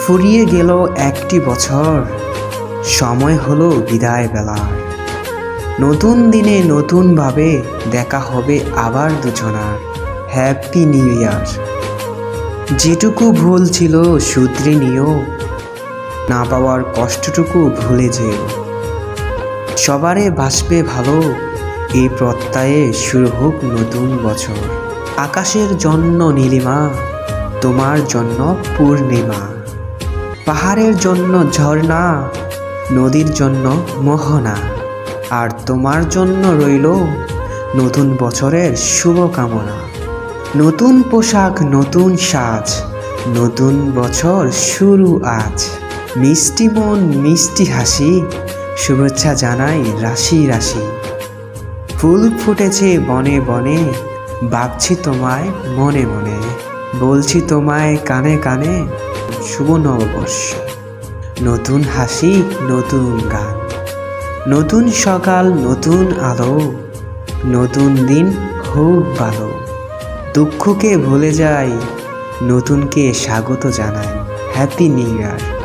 ফুরিয়ে গেল একটি বছর, সময় হলো বিদায় বেলার। নতুন দিনে নতুনভাবে দেখা হবে আবার দুজনার। Happy new year. যেটুকু ভুল ছিল শুধরে নিও, না পাওয়ার কষ্টটুকু ভুলে যেও। সবারে বাসবে ভালো, এই প্রত্যয়ে শুরু হোক নতুন বছর। আকাশের জন্য নীলিমা, তোমার জন্য পূর্ণিমা। পাহাড়ের জন্য ঝর্ণা, নদীর জন্য মোহনা। আর তোমার জন্য রইল নতুন বছরের শুভকামনা। নতুন পোশাক, নতুন সাজ, নতুন বছর শুরু আজ। মিষ্টি মন, মিষ্টি হাসি, শুভেচ্ছা জানাই রাশি রাশি। ফুল ফুটেছে বনে বনে, ভাবছি তোমায় মনে মনে। বলছি তোমায় কানে কানে, শুভ নববর্ষ। নতুন হাসি, নতুন গান, নতুন সকাল, নতুন আলো। নতুন দিন হোক ভালো। দুঃখকে ভুলে যাই, নতুনকে স্বাগত জানাই। Happy new year.